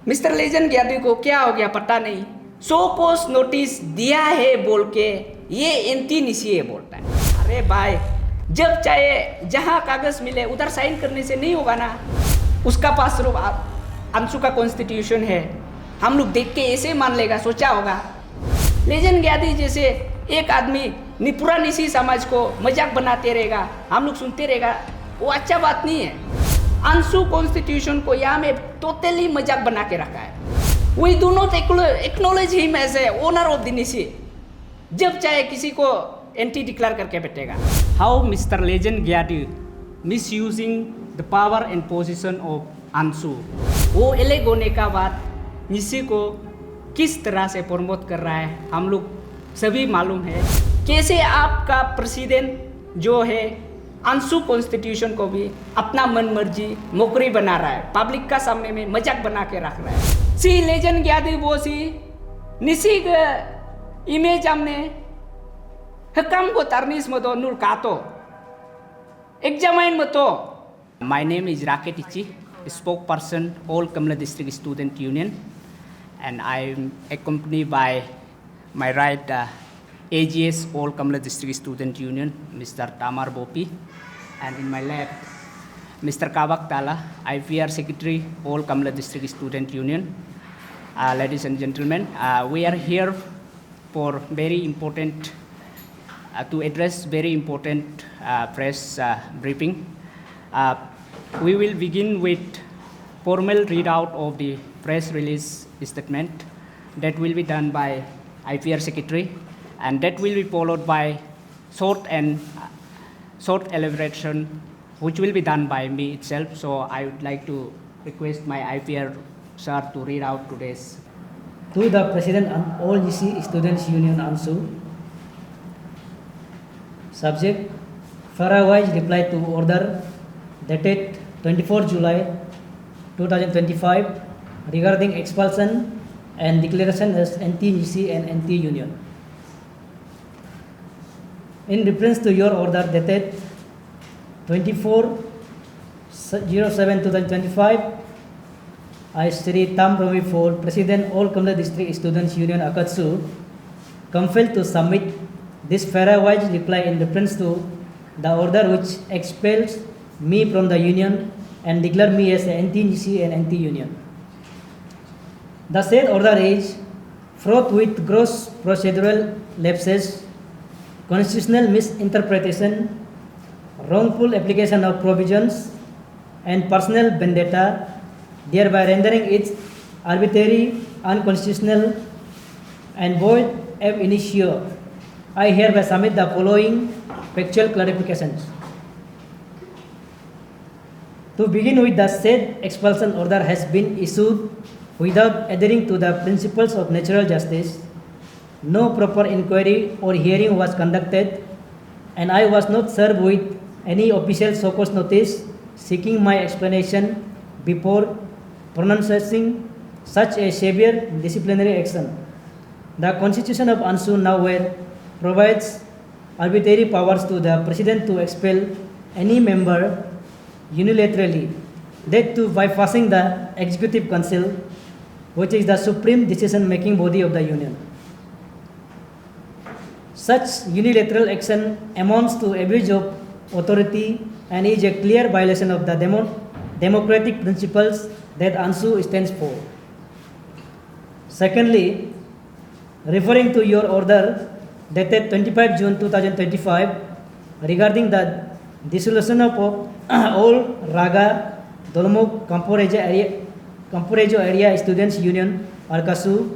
Mister Lejan Gyadi को क्या हो गया पता नहीं, सो कोस नोटिस दिया है बोल के ये एंटी निसी बोलता है। अरे भाई, जब चाहे जहां कागज मिले उधर साइन करने से नहीं होगा ना। उसका पास सिर्फ अंशु का कॉन्स्टिट्यूशन है, हम लोग देख के ऐसे मान लेगा, सोचा होगा। लेजन ग्यादी जैसे एक आदमी पूरा निसी समाज को मजाक बनाते रहेगा, हम लोग सुनते रहेगा, वो अच्छा बात नहीं है। अंशु कॉन्स्टिट्यूशन को यहाँ में टोटली मजाक बना के रखा है। We do not acknowledge him as a owner of the Nyishi. जब चाहे किसी को एंटी डिक्लेयर करके बैठेगा। How mister Lejan Gyadi misusing the power and position of ANSU. वो एलेग होने का बाद निसी को किस तरह से प्रमोट कर रहा है हम लोग सभी मालूम है। कैसे आपका प्रेसिडेंट जो है अंशु कॉन्स्टिट्यूशन को भी अपना मन मर्जी नौकरी बना रहा है, पब्लिक का सामने में मजाक बना के रख रहा है। सी लेजन ग्यादी वो सी निसी इमेज हमने हकम को तरनीस मतो नूर कातो एग्जामाइन मतो। My name is Raket Ichi, spokesperson all Kamle district student union, and I am accompanied by my right AGS All Kamala District Student Union, Mr. Tamar Bopi, and in my left, Mr. Kavak Tala, IPR Secretary All Kamala District Student Union. Ladies and gentlemen, we are here for very important to address very important press briefing. We will begin with formal readout of the press release statement that will be done by IPR Secretary, and that will be followed by short elaboration which will be done by me itself. So I would like to request my IPR sir to read out today's. To the President and all GC Students Union ANSU, subject Farawise reply to order dated 24 July 2025 regarding expulsion and declaration as anti-GC and anti-union. In reference to your order dated 24/07/2025, I, Sri Tam Ravi Ford, President All Kamala District Students Union Akatsu, compelled to submit this fair-wise reply in reference to the order which expels me from the union and declare me as anti-GC and anti-union. The said order is fraught with gross procedural lapses, constitutional misinterpretation, wrongful application of provisions, and personal vendetta, thereby rendering it arbitrary, unconstitutional, and void ab initio. I hereby submit the following factual clarifications. To begin with, the said expulsion order has been issued without adhering to the principles of natural justice. No proper inquiry or hearing was conducted, and I was not served with any official show cause notice seeking my explanation before pronouncing such a severe disciplinary action. The Constitution of ANSU nowhere provides arbitrary powers to the President to expel any member unilaterally, that too bypassing the Executive Council, which is the supreme decision-making body of the Union. Such unilateral action amounts to abuse of authority and is a clear violation of the democratic principles that ANSU stands for. Secondly, referring to your order dated 25 June 2025 regarding the dissolution of all Raga Dolmo Camporejo Area Students Union Arkasu,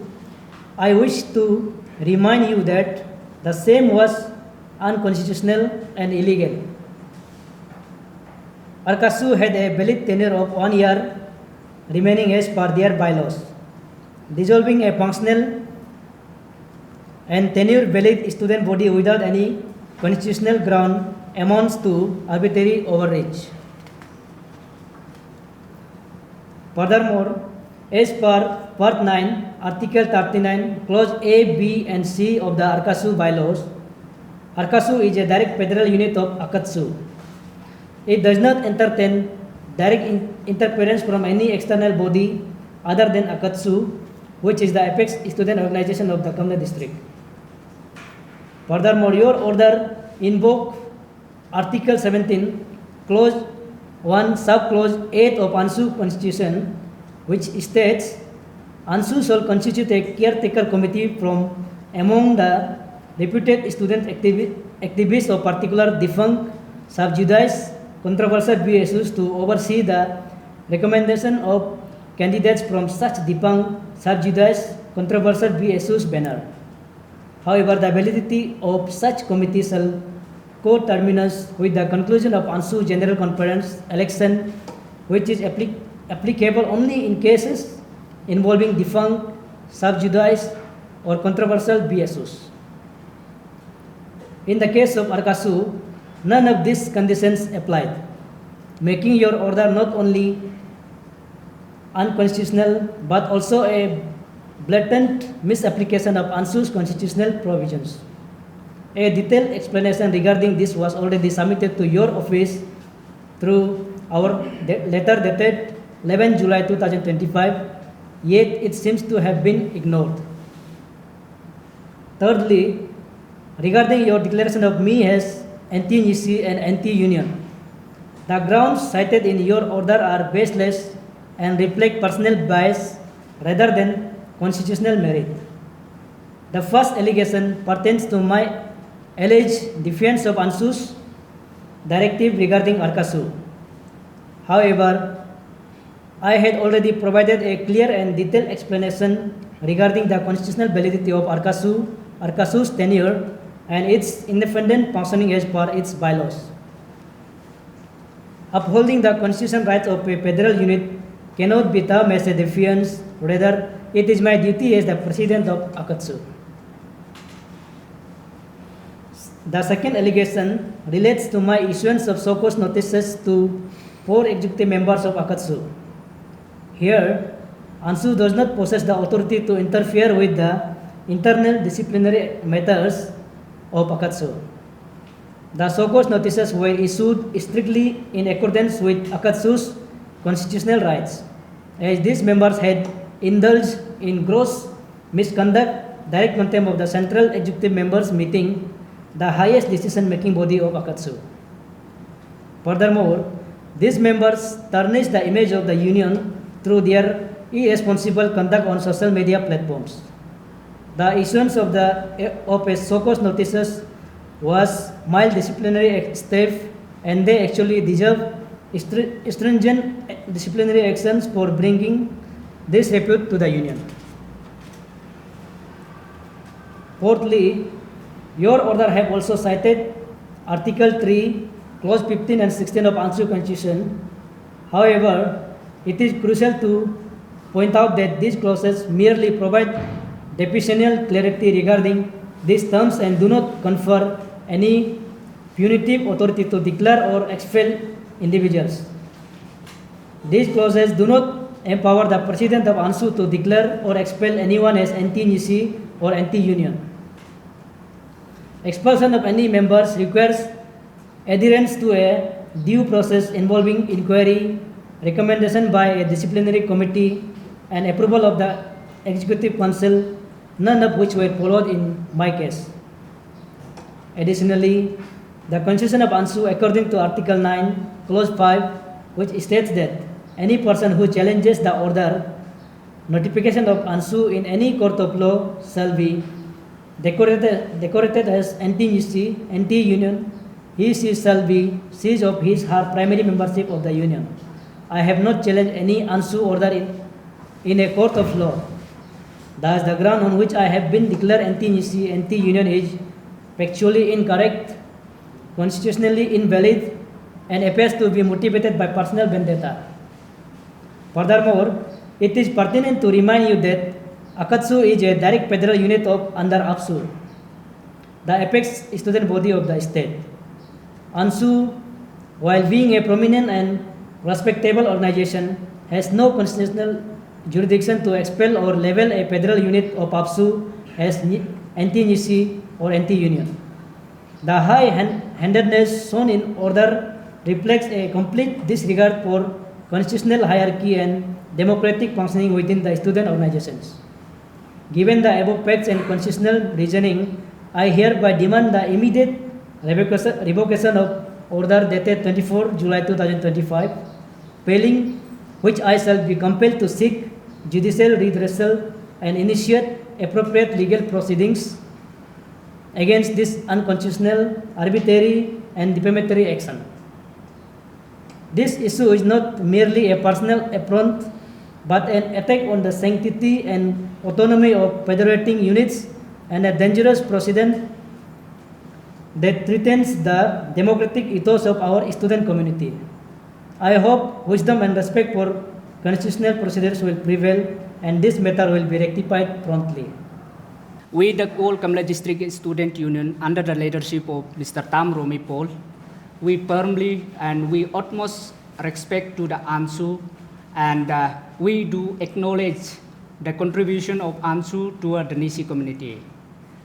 I wish to remind you that the same was unconstitutional and illegal. Arkasu had a valid tenure of 1 year remaining as per their bylaws. Dissolving a functional and tenure valid student body without any constitutional ground amounts to arbitrary overreach. Furthermore, as per Part 9, Article 39, Clause A, B, and C of the Arkasu bylaws, Arkasu is a direct federal unit of Akatsu. It does not entertain direct interference from any external body other than Akatsu, which is the apex student organization of the Kamla district. Furthermore, your order invoke Article 17, Clause 1, Sub-Clause 8 of ANSU Constitution, which states, ANSU shall constitute a caretaker committee from among the reputed student activists of particular defunct, sub-judice, controversial issues to oversee the recommendation of candidates from such defunct, sub-judice, controversial issues banner. However, the validity of such committee shall co-terminus with the conclusion of ANSU General Conference election, which is applicable only in cases involving defunct, sub-judice, or controversial issues. In the case of Arkasu, none of these conditions applied, making your order not only unconstitutional but also a blatant misapplication of ANSU's constitutional provisions. A detailed explanation regarding this was already submitted to your office through our letter dated 11 July 2025, yet it seems to have been ignored. Thirdly, regarding your declaration of me as anti-NISI and anti-union, the grounds cited in your order are baseless and reflect personal bias rather than constitutional merit. The first allegation pertains to my alleged defiance of ANSU's directive regarding Arkasu. However, I had already provided a clear and detailed explanation regarding the constitutional validity of Arkasu's tenure and its independent functioning as per its bylaws. Upholding the constitutional rights of a federal unit cannot be termed as a defiance, rather it is my duty as the president of Akatsu. The second allegation relates to my issuance of so-called notices to 4 executive members of Akatsu. Here, ANSU does not possess the authority to interfere with the internal disciplinary matters of Akatsu. The so-called notices were issued strictly in accordance with Akatsu's constitutional rights, as these members had indulged in gross misconduct, direct contempt of the Central Executive Members meeting, the highest decision-making body of Akatsu. Furthermore, these members tarnished the image of the union through their irresponsible conduct on social media platforms. The issuance of a so-called notices was mild disciplinary step, and they actually deserve stringent disciplinary actions for bringing disrepute to the union. Fourthly, your order have also cited Article 3, Clause 15 and 16 of ANSU Constitution. However, it is crucial to point out that these clauses merely provide definitional clarity regarding these terms and do not confer any punitive authority to declare or expel individuals. These clauses do not empower the president of ANSU to declare or expel anyone as anti-NISI or anti-union. Expulsion of any members requires adherence to a due process involving inquiry, recommendation by a disciplinary committee, and approval of the Executive Council, none of which were followed in my case. Additionally, the Constitution of ANSU, according to Article 9, Clause 5, which states that any person who challenges the order, notification of ANSU in any court of law shall be decorated as anti-NISI, anti-union. He shall be seized of his her primary membership of the union. I have not challenged any ANSU order in a court of law. Thus, the ground on which I have been declared anti-NISI, anti-union is factually incorrect, constitutionally invalid, and appears to be motivated by personal vendetta. Furthermore, it is pertinent to remind you that Akatsu is a direct federal unit under APSU, the apex student body of the state. ANSU, while being a prominent and respectable organization, has no constitutional jurisdiction to expel or label a federal unit of APSU as anti-NISI or anti-union. The high-handedness shown in order reflects a complete disregard for constitutional hierarchy and democratic functioning within the student organizations. Given the above facts and constitutional reasoning, I hereby demand the immediate revocation of order dated 24 July 2025, failing which I shall be compelled to seek judicial redressal and initiate appropriate legal proceedings against this unconstitutional, arbitrary, and defamatory action. This issue is not merely a personal affront, but an attack on the sanctity and autonomy of federating units and a dangerous precedent that threatens the democratic ethos of our student community. I hope wisdom and respect for constitutional procedures will prevail and this matter will be rectified promptly. We, the All Kamla District Student Union, under the leadership of Mr. Tam Romi Paul, we firmly and we utmost respect to the ANSU, and we do acknowledge the contribution of ANSU toward the Nisi community.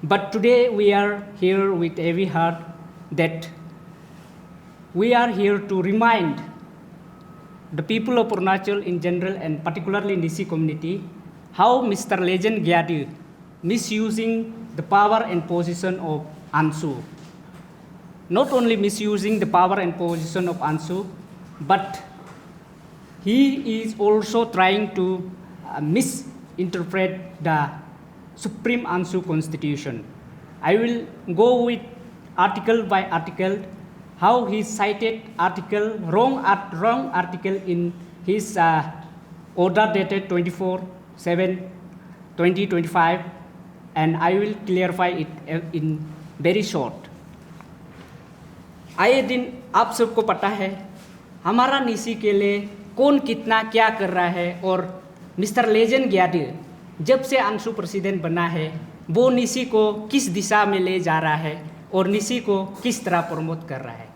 But today we are here with heavy heart that we are here to remind the people of Arunachal in general and particularly Nisi community how Mr. Legend Gyadi misusing the power and position of ANSU. Not only misusing the power and position of ANSU, but he is also trying to misinterpret the Supreme ANSU Constitution. I will go with article by article how he cited wrong article in his order dated 24/7/2025, and I will clarify it in very short. आए दिन आप सबको पता है हमारा निसी के लिए कौन कितना क्या कर रहा है, और मिस्टर लेजेंड ग्याडी जब से ANSU प्रेसिडेंट बना है वो निसी को किस दिशा में ले जा रहा है और निसी को किस तरह प्रमोट कर रहा है।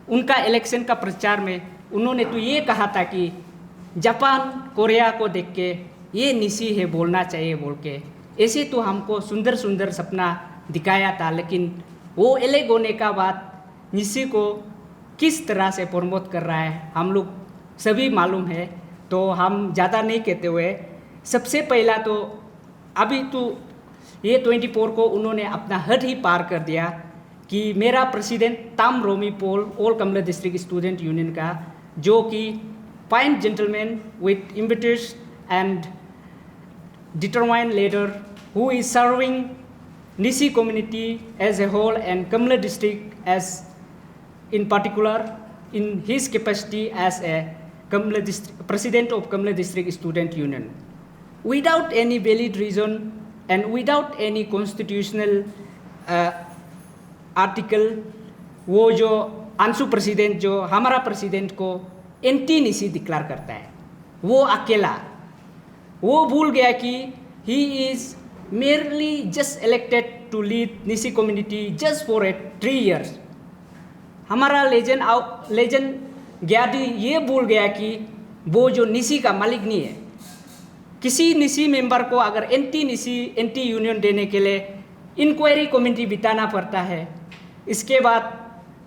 उनका इलेक्शन का प्रचार में उन्होंने तो ये कहा था कि जापान कोरिया को देख के ये निसी है बोलना चाहिए बोल के, ऐसे तो हमको सुंदर सुंदर सपना दिखाया था, लेकिन वो एलेग होने का बाद निसी को किस तरह से प्रमोट कर रहा है हम लोग सभी मालूम है। तो हम ज़्यादा नहीं कहते हुए सबसे पहला तो अभी तो ये 24 को उन्होंने अपना हद ही पार कर दिया कि मेरा president Tam Romi Pol all Kamle district student union का, जो कि fine gentleman with ambitious and determined leader who is serving Nisi community as a whole and Kamla district as in particular in his capacity as a president of Kamla district student union, without any valid reason and without any constitutional article, वो जो ANSU president जो हमारा president को anti निसी declare करता है, वो अकेला, वो भूल गया कि he is merely just elected to lead Nisi community just for 3 years. हमारा लेजेंड ग्याडी ये भूल गया कि वो जो निसी का मालिक नहीं है। किसी निसी मेंबर को अगर एंटी यूनियन देने के लिए इंक्वायरी कमेटी बिताना पड़ता है। इसके बाद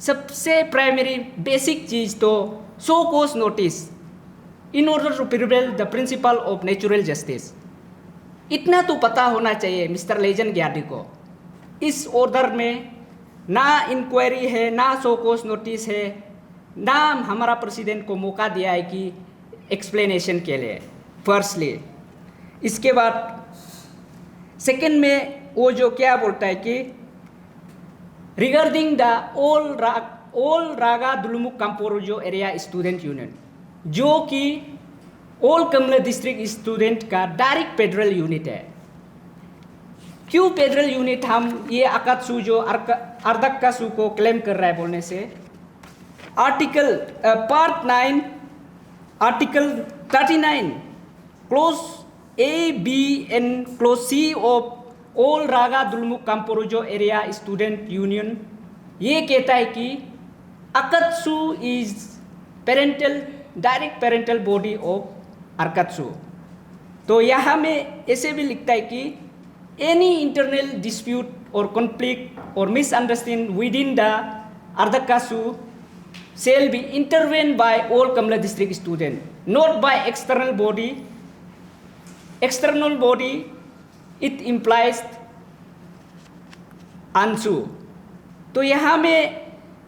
सबसे प्राइमरी बेसिक चीज़ तो show cause notice in order to prevail the principle of natural justice. इतना तो पता होना चाहिए मिस्टर लेजेंड ग्याडी को। इस ऑर्डर में ना इंक्वायरी है, ना सो कॉज नोटिस है, ना हमारा प्रेसिडेंट को मौका दिया है कि एक्सप्लेनेशन के लिए फर्स्टली। इसके बाद सेकंड में वो जो क्या बोलता है कि regarding the all Raga Dolumukh Kamporijo area student union, जो कि ऑल कमला डिस्ट्रिक्ट स्टूडेंट का डायरेक्ट फेडरल यूनिट है। क्यों फेडरल यूनिट हम ये अकात्सु जो अर्धक्कासु को क्लेम कर रहा है बोलने से, article part 9 article 39 clause A B and clause C of all Raga Dolumukh Kamporijo area student union ये कहता है कि अकात्सु is direct parental body of अर्कात्सु। तो यहाँ में ऐसे भी लिखता है कि एनी इंटरनल डिस्प्यूट और कॉन्फ्लिक्ट और मिसअंडरस्टैंडिंग विद इन द अर्धक्कासु shall be intervened by all Kamla district student, not by external body. External body, it implies Anshu. तो यहाँ में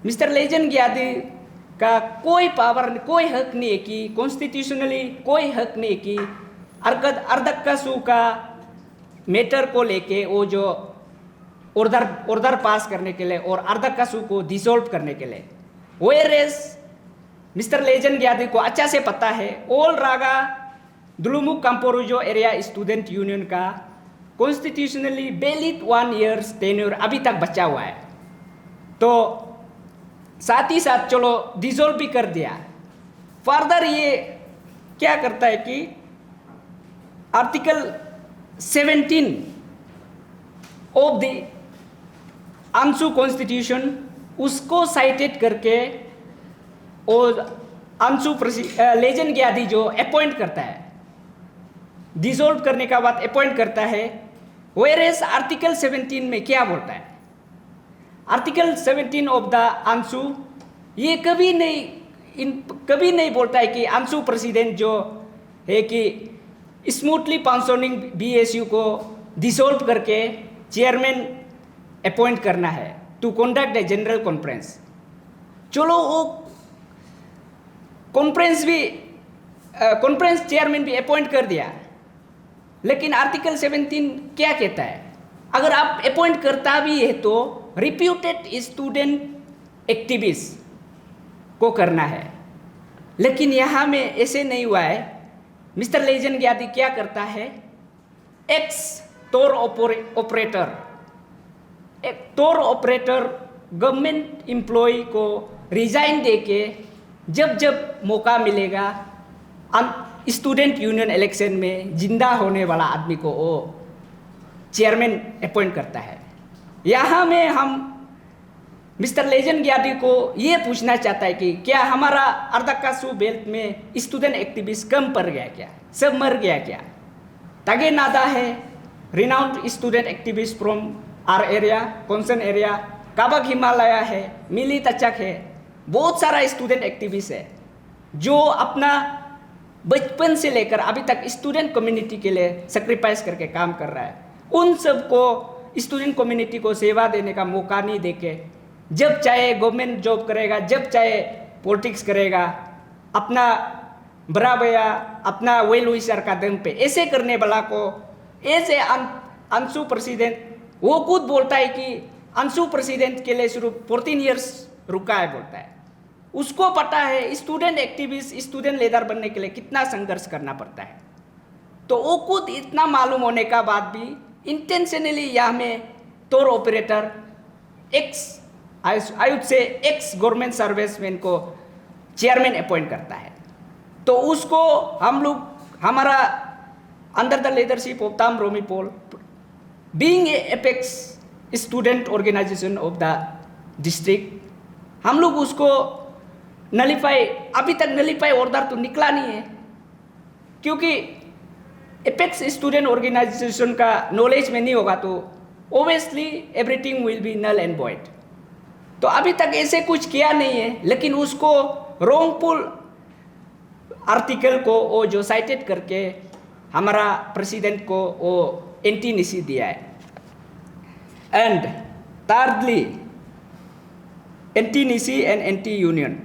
मिस्टर लेजन ग्यादी का कोई पावर, कोई हक नहीं है कि कॉन्स्टिट्यूशनली कोई हक नहीं है कि अर्धक्कासु का मैटर को लेके वो जो ऑर्डर पास करने के लिए और अर्धक्कासु को डिसॉल्व करने के लिए। वेयरएज मिस्टर लेजन ग्यादी को अच्छा से पता है all Raga दुलुमुक काम्पोरुजो area student union का कॉन्स्टिट्यूशनली वैलिड 1 ईयर टेन्योर अभी तक बचा हुआ है। तो साथ ही साथ चलो डिसॉल्व भी कर दिया। फर्दर ये क्या करता है कि article 17 of the Anshu constitution उसको साइटेड करके और अंशु लेजन ग्यादी जो अपॉइंट करता है, डिसॉल्व करने का बाद अपॉइंट करता है। वेयरएज आर्टिकल 17 में क्या बोलता है? आर्टिकल 17 ऑफ द अंशु ये कभी नहीं बोलता है कि अंशु प्रेसिडेंट जो है कि स्मूथली फंक्शनिंग बीएसयू को डिसॉल्व करके चेयरमैन अपॉइंट करना है to conduct a general conference. चलो वो कॉन्फ्रेंस चेयरमैन भी अपॉइंट कर दिया, लेकिन आर्टिकल 17 क्या कहता है? अगर आप अपॉइंट करता भी है तो रिप्यूटेड स्टूडेंट एक्टिविस्ट को करना है, लेकिन यहाँ में ऐसे नहीं हुआ है। मिस्टर लेजन ग्यादी क्या करता है? एक्स टोर ऑपरेटर गवर्नमेंट एम्प्लॉय को रिजाइन देके जब मौका मिलेगा स्टूडेंट यूनियन इलेक्शन में जिंदा होने वाला आदमी को वो चेयरमैन अपॉइंट करता है। यहाँ में हम मिस्टर लेजन ग्यादी को ये पूछना चाहता है कि क्या हमारा अर्धक्कासु बेल्ट में स्टूडेंट एक्टिविस्ट कम पड़ गया क्या? सब मर गया क्या? तागे नादा है renowned student activist from our area, concern area, काबक हिमालय है, मिली तचक है, बहुत सारा स्टूडेंट एक्टिविस्ट है जो अपना बचपन से लेकर अभी तक स्टूडेंट कम्युनिटी के लिए सेक्रीफाइस करके काम कर रहा है। उन सबको स्टूडेंट कम्युनिटी को सेवा देने का मौका नहीं देके जब चाहे गवर्नमेंट जॉब करेगा, जब चाहे पॉलिटिक्स करेगा, अपना बराबया अपना वेल विशर का दम पे ऐसे करने वाला को ऐसे अंशु प्रेसिडेंट वो खुद बोलता है कि अंशु प्रेसिडेंट के लिए सिर्फ 14 ईयर्स रुका है बोलता है। उसको पता है स्टूडेंट एक्टिविस्ट, स्टूडेंट लीडर बनने के लिए कितना संघर्ष करना पड़ता है। तो वो खुद इतना मालूम होने का बाद भी इंटेंशनली यहाँ में टोर ऑपरेटर एक्स गवर्नमेंट सर्विसमैन को चेयरमैन अपॉइंट करता है। तो उसको हम लोग हमारा under the leadership of Tam Romi Pol being apex student organisation of the district हम लोग उसको नलीफाई, अभी तक नलीफाई ऑर्डर तो निकला नहीं है क्योंकि एपेक्स स्टूडेंट ऑर्गेनाइजेशन का नॉलेज में नहीं होगा तो obviously everything will be null and void. तो अभी तक ऐसे कुछ किया नहीं है, लेकिन उसको रोंगपुल आर्टिकल को वो जो साइटेड करके हमारा प्रेसिडेंट को वो एंटी निसी दिया है। And thirdly anti Nyishi and anti union.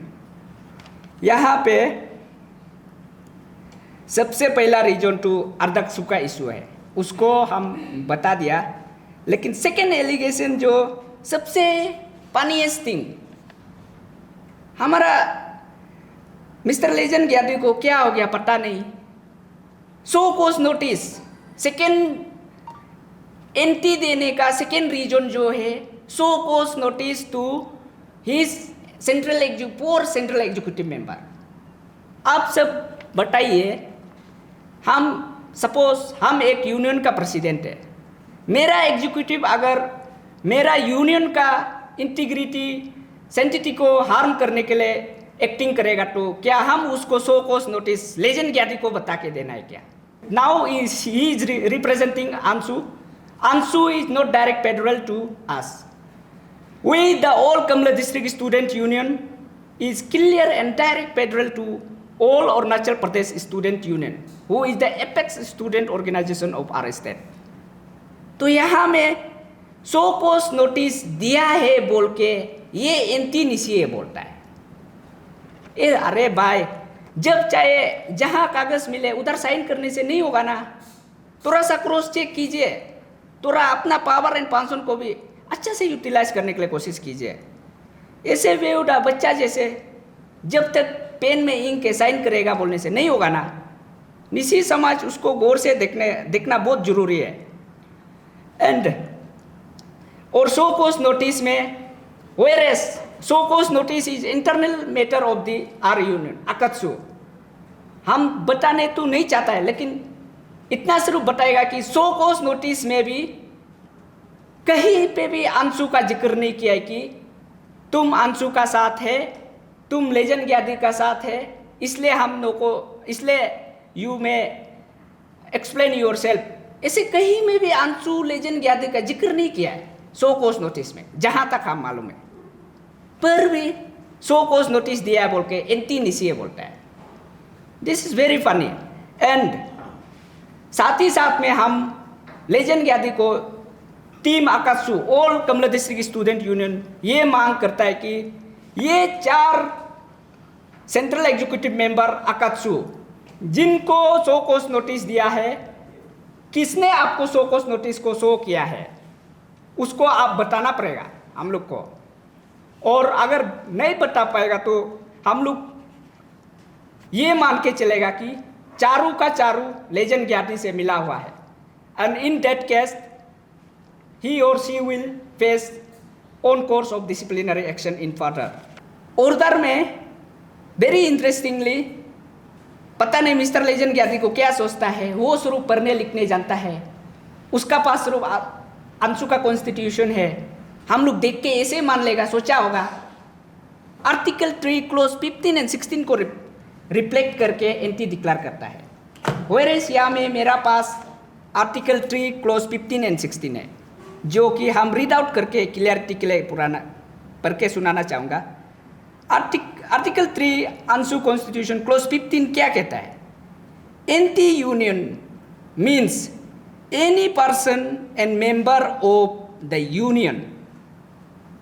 यहाँ पे सबसे पहला रीजन टू अर्धक्सु का इशू है, उसको हम बता दिया। लेकिन सेकेंड एलिगेशन जो सबसे फनीएस्ट थिंग, हमारा मिस्टर लेजन ग्यादी को क्या हो गया पता नहीं, show cause notice second anti देने का सेकेंड रीजन जो है show cause notice to his central executive member. आप सब बताइए, हम सपोज हम एक यूनियन का प्रेसिडेंट है, मेरा एग्जीक्यूटिव अगर मेरा यूनियन का इंटीग्रिटी सेंटिटी को हार्म करने के लिए एक्टिंग करेगा तो क्या हम उसको सो कोस नोटिस लेजन ग्यादी को बता के देना है क्या? Now he is representing Anshu is not direct federal to us. We, the all Kamla District Student Union, is clear and direct federal to all Arunachal Pradesh Student Union, who is the apex student organization of our state. तो यहाँ में सो cause notice दिया है बोल के ये anti निसीए बोलता है। अरे भाई, जब चाहे जहाँ कागज मिले उधर साइन करने से नहीं होगा ना। थोड़ा सा क्रॉस चेक कीजिए, थोड़ा अपना पावर एंड फंक्शन को भी अच्छा से यूटिलाइज करने के लिए कोशिश कीजिए। ऐसे बेहुदा बच्चा जैसे जब तक पेन में इंक के साइन करेगा बोलने से नहीं होगा ना। निसी समाज उसको गौर से देखना बहुत जरूरी है। एंड और सो कोस नोटिस में whereas so cause notice is internal matter of the our union Akatsu, हम बताने तो नहीं चाहता है, लेकिन इतना सिर्फ बताएगा कि सो कोस नोटिस में भी कहीं पे भी अंशु का जिक्र नहीं किया है कि तुम अंशु का साथ है, तुम लेजन ग्यादी का साथ है, इसलिए हम लोग को, इसलिए यू में एक्सप्लेन योर सेल्फ। ऐसे कहीं में भी अंशु लेजन ग्यादी का जिक्र नहीं किया है सो कोस नोटिस में, जहां तक हम मालूम है। पर भी सो कोस नोटिस दिया है बोल के एंटी निसीए बोलता है। This is very funny. And साथ ही साथ में हम लेजन ग्यादी को team आकाशु all Kamle district student union ये मांग करता है कि ये 4 सेंट्रल एग्जीक्यूटिव मेंबर आकाशु जिनको सो कोस नोटिस दिया है, किसने आपको सो कोस नोटिस को शो किया है उसको आप बताना पड़ेगा हम लोग को। और अगर नहीं बता पाएगा तो हम लोग ये मान के चलेगा कि चारू का चारू लेजन ग्यादी से मिला हुआ है। एंड इन दैट केस ही और she will face on course of disciplinary action in further. Order में वेरी इंटरेस्टिंगली, पता नहीं मिस्टर लेजन ग्यादी को क्या सोचता है, वो सिर्फ पढ़ने लिखने जानता है, उसका पास सिर्फ अंशु का कॉन्स्टिट्यूशन है। हम लोग देख के ऐसे मान लेगा, सोचा होगा आर्टिकल 3 क्लोज 15 एंड 16 को रिफ्लेक्ट करके एंटी डिक्लेयर करता है। वेरेस यहाँ में मेरा पास आर्टिकल 3 क्लोज 15 एंड 16 है, जो कि हम रीड आउट करके क्लियरिटी के लिए पुराना पढ़ के सुनाना चाहूँगा। आर्टिकल 3 अंशु कॉन्स्टिट्यूशन क्लोज 15 क्या कहता है? Anti union means any person and member of the union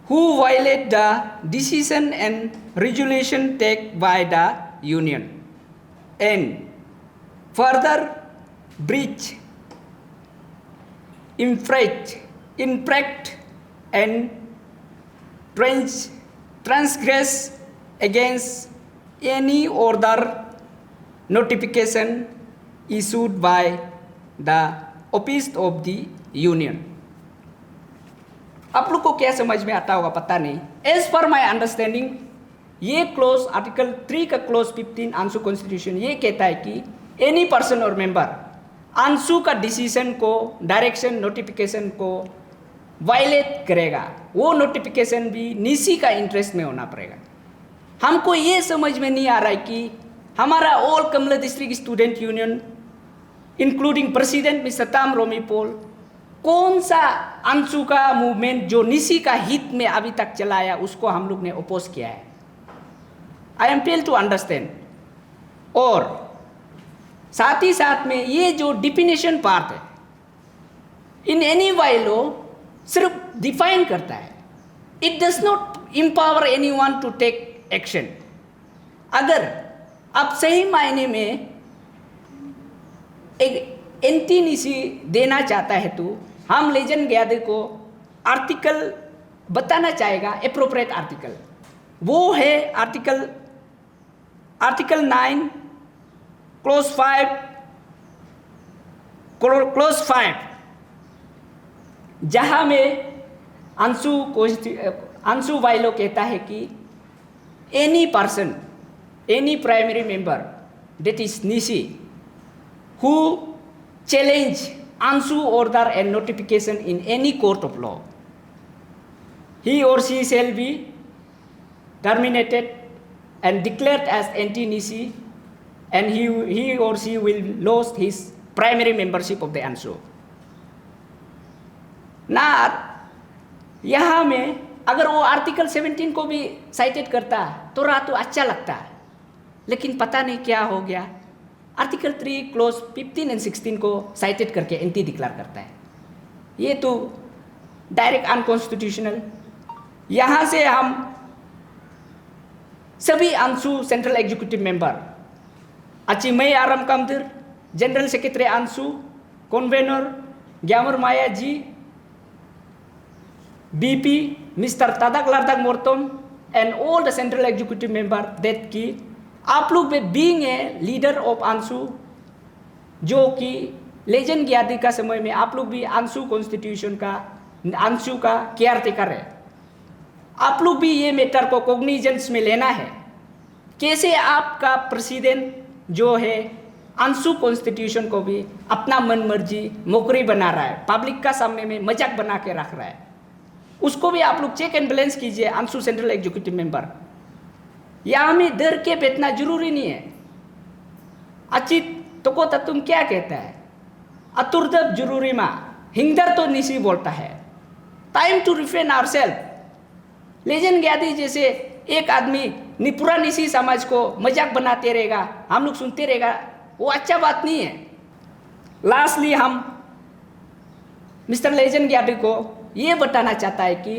who violate the decision and resolution taken by the union and further breach, infract and transgress against any order notification issued by the office of the union. आप लोग को क्या समझ में आता होगा पता नहीं। एज पर माई अंडरस्टैंडिंग ये क्लोज आर्टिकल 3 का क्लोज 15 अंशु कॉन्स्टिट्यूशन ये कहता है कि एनी पर्सन और मेंबर अंशु का डिसीजन को, डायरेक्शन, नोटिफिकेशन को वायलेट करेगा, वो नोटिफिकेशन भी निसी का इंटरेस्ट में होना पड़ेगा। हमको ये समझ में नहीं आ रहा है कि हमारा all Kamle district student union including president mister Tam Romi पोल कौन सा अंशु का मूवमेंट जो निसी का हित में अभी तक चलाया उसको हम लोग ने अपोज किया है। I am fail to understand. और साथ ही साथ में ये जो डिफिनेशन पार्ट है इन एनी वाइलो सिर्फ डिफाइन करता है, it does not empower anyone to take action. अगर आप सही मायने में एक एंटी निसी देना चाहता है तो हम लेजन ग्यादी को आर्टिकल बताना चाहेगा, एप्रोप्रिएट आर्टिकल वो है आर्टिकल 9 क्लोज 5 जहाँ में अंशु वाइलो कहता है कि any person, any primary member that is Nyishi who challenge Anshu order and notification in any court of law, he or she shall be terminated and declared as anti-Nisi, and he or she will lose his primary membership of the Anshu. ना यहाँ में अगर वो article 17 को भी cited करता तो रहा तो अच्छा लगता, लेकिन पता नहीं क्या हो गया, आर्टिकल 3 क्लोज 15 एंड 16 को साइटेड करके एंटी डिक्लेयर करता है। ये तो डायरेक्ट अनकॉन्स्टिट्यूशनल। यहाँ से हम सभी ANSU central executive member Achimai Aram Kamdar, general secretary ANSU, convener Gyamar Maya ji, VP mister Tadak Lardak Mortam and all the central executive member that की आप लोग में being a leader of ANSU, जो कि लेजेंड ग्यादी का समय में आप लोग भी अंशु कॉन्स्टिट्यूशन का अंशु का केयर टेकर है। आप लोग भी ये मैटर को कॉग्निजेंस में लेना है। कैसे आपका प्रेसिडेंट जो है अंशु कॉन्स्टिट्यूशन को भी अपना मन मर्जी मोकरी बना रहा है, पब्लिक का सामने में मजाक बना के रख रहा है, उसको भी आप लोग चेक एंड बैलेंस कीजिए। अंशु सेंट्रल एग्जीक्यूटिव मेंबर, यहाँ में डर के बैठना जरूरी नहीं है। अचित तो को तुम क्या कहता है, अतुर्दब जरूरी माँ हिंदर तो निशी बोलता है। Time to refine ourself. Lejan Gyadi जैसे एक आदमी पूरा निशी समाज को मजाक बनाते रहेगा, हम लोग सुनते रहेगा, वो अच्छा बात नहीं है। लास्टली हम मिस्टर लेजेंड ग्यादी को ये बताना चाहता है कि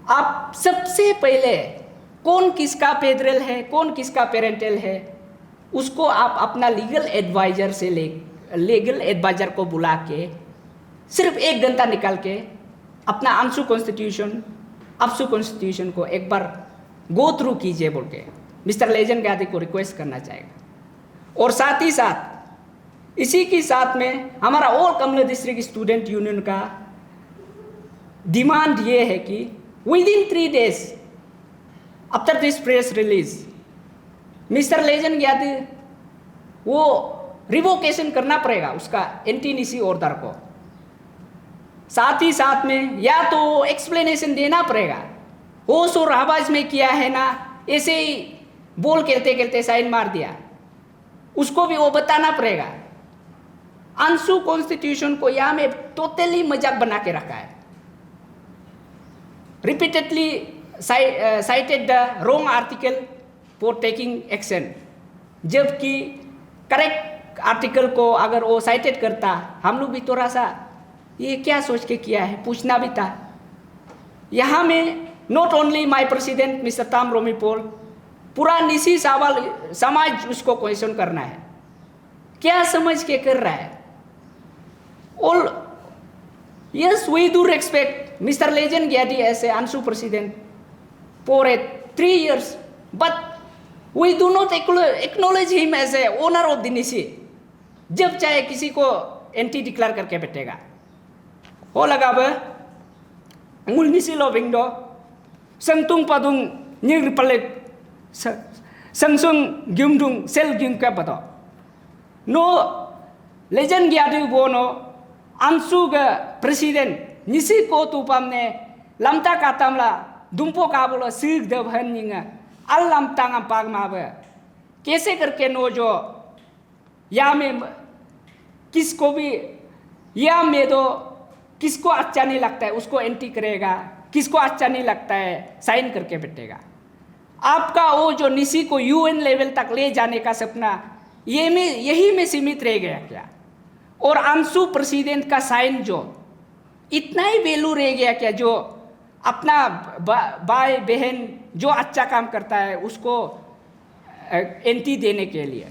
आप सबसे पहले कौन किसका पेडरल है, कौन किसका पेरेंटल है, उसको आप अपना लीगल एडवाइजर को बुला के सिर्फ 1 घंटा निकाल के अपना अंशु कॉन्स्टिट्यूशन को एक बार गो थ्रू कीजिए बोल के मिस्टर लेजेंड ग्यादी को रिक्वेस्ट करना चाहेगा। और साथ ही साथ इसी के साथ में हमारा all Kamle district student union का डिमांड ये है कि within 3 days after this press release mister Lejan Gyadi वो रिवोकेशन करना पड़ेगा उसका एंटी ऑर्डर को। साथ ही साथ में या तो एक्सप्लेनेशन देना पड़ेगा, होश और आवाज में किया है ना, ऐसे ही बोल कहते साइन मार दिया, उसको भी वो बताना पड़ेगा। अंशु कॉन्स्टिट्यूशन को यहाँ में टोटली मजाक बना के रखा है। Repeatedly cited the wrong article for taking action, जबकि करेक्ट आर्टिकल को अगर वो साइटेड करता, हम लोग भी थोड़ा सा ये क्या सोच के किया है पूछना भी था। यहाँ में not only my president mister Tam Romi पोल, पूरा निशी समाज उसको क्वेश्चन करना है, क्या समझ के कर रहा है। All yes, we do respect Mr. Legend Gyadi as a ANSU president for 3 years, but we do not acknowledge him as a owner of the Nisi। जब चाहे किसी को एंटी डिक्लेयर करके बैठेगा, हो लगा बे मूल निसी लो बिंदो संतुंग पदुंग निर पले संसुंग गिमदुंग सेल गिम का बता नो लेजेंड ग्यादी बोनो अंशु का प्रेसिडेंट निसी को तुपम ने लमता कातमला दुम्पो काबुलो सिर दबहन निंगा अल लमतांग पाग माबे कैसे करके नो जो या में किसको भी या में दो किसको अच्छा नहीं लगता है उसको एंटी करेगा, किसको अच्छा नहीं लगता है साइन करके बैठेगा। आपका वो जो निसी को यूएन लेवल तक ले जाने का सपना यही में सीमित रह गया क्या? और अंशु प्रेसिडेंट का साइन जो इतना ही वैल्यू रह गया क्या, जो अपना भाई बहन जो अच्छा काम करता है उसको एंटी देने के लिए?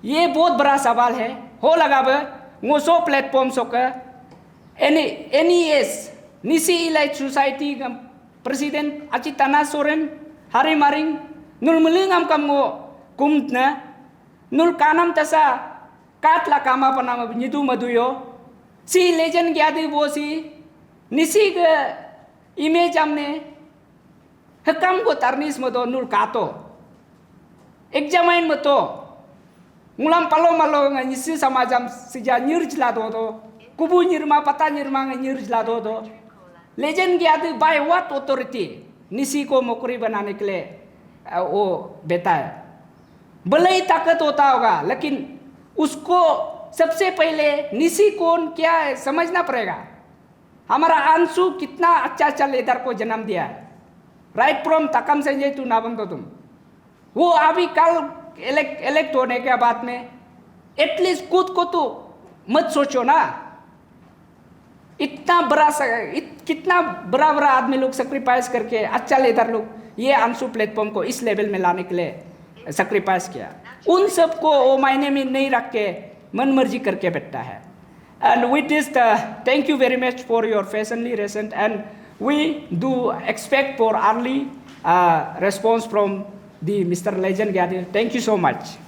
ये बहुत बड़ा सवाल है। हो लगा मोसो प्लेटफॉर्म सो का NES निसी इलाइट सोसाइटी का प्रेसिडेंट अचिताना सोरेन हारी मारिंग नुल मुलिंगम कमो कुमना नुल कानम तसा काटला कामा पनाम निदु मधुयो सी लेजेंड ग्यादी बोसी निसी के इमेज हमने हकम को तरनीस मतो नुल कातो एग्जामाइन मतो ngulam palo malo ngisi samajam sija nyirjla do kubu nyirma pata nyirma nyirjla do legend gyadi by what authority निसी को मोकरी बनाने के लिए वो देता है। भले ही ताकत होता होगा, लेकिन उसको सबसे पहले निसी कौन क्या है समझना पड़ेगा। हमारा अंशु कितना अच्छा लीडर को जन्म दिया है, राइट फ्रॉम तकम संजय टू नाबंतो तुम। वो अभी कल इलेक्ट होने के बाद में एटलीस्ट खुद को तो मत सोचो ना। इतना बड़ा कितना बड़ा आदमी लोग सेक्रीफाइस करके अच्छा लीडर लोग ये अंशु प्लेटफॉर्म को इस लेवल में लाने के लिए सेक्रीफाइस किया। उन सबको वो मायने में नहीं रख के मन मर्जी करके बैठता है। And with this, thank you very much for your patiently recent, and we do expect for early response from the Mr. Legend Gadir. Thank you so much.